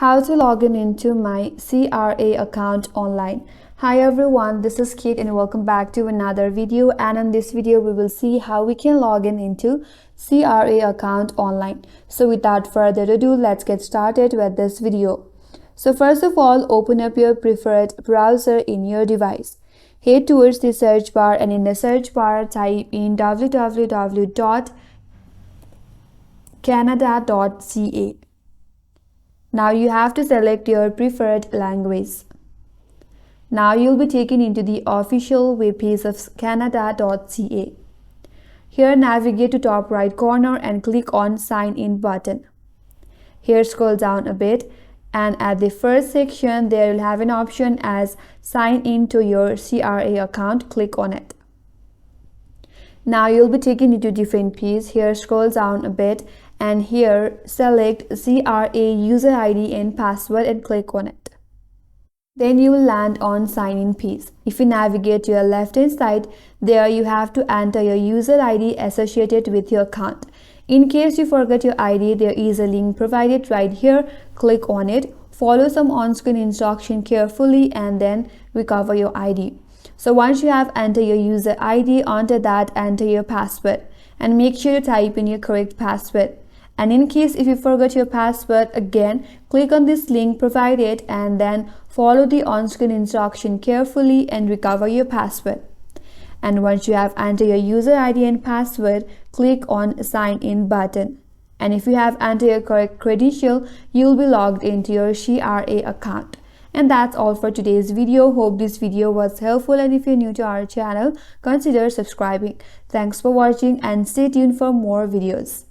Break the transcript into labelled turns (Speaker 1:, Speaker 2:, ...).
Speaker 1: How to log in into my CRA account online. Hi everyone, this is Kate and welcome back to another video, and in this video we will see how we can log in into CRA account online. So without further ado, let's get started with this video. So first of all, open up your preferred browser in your device. Head towards the search bar and in the search bar type in www.canada.ca. Now you have to select your preferred language. Now you'll be taken into the official webpage of canada.ca. Here navigate to top right corner and click on Sign In button. Here scroll down a bit and at the first section there you'll have an option as Sign In to your CRA account. Click on it. Now you'll be taken into different page. Here scroll down a bit and here select CRA User ID and password and click on it. Then you will land on Sign In page. If you navigate to your left hand side, there you have to enter your user ID associated with your account. In case you forget your ID, there is a link provided right here. Click on it, follow some on-screen instruction carefully and then recover your ID. So once you have entered your user ID, onto that enter your password and make sure to type in your correct password. And in case if you forgot your password, again click on this link provided and then follow the on-screen instruction carefully and recover your password. And once you have entered your user ID and password, click on Sign In button. And if you have entered your correct credential, you will be logged into your CRA account. And that's all for today's video. Hope this video was helpful, and if you're new to our channel, consider subscribing. Thanks for watching and stay tuned for more videos.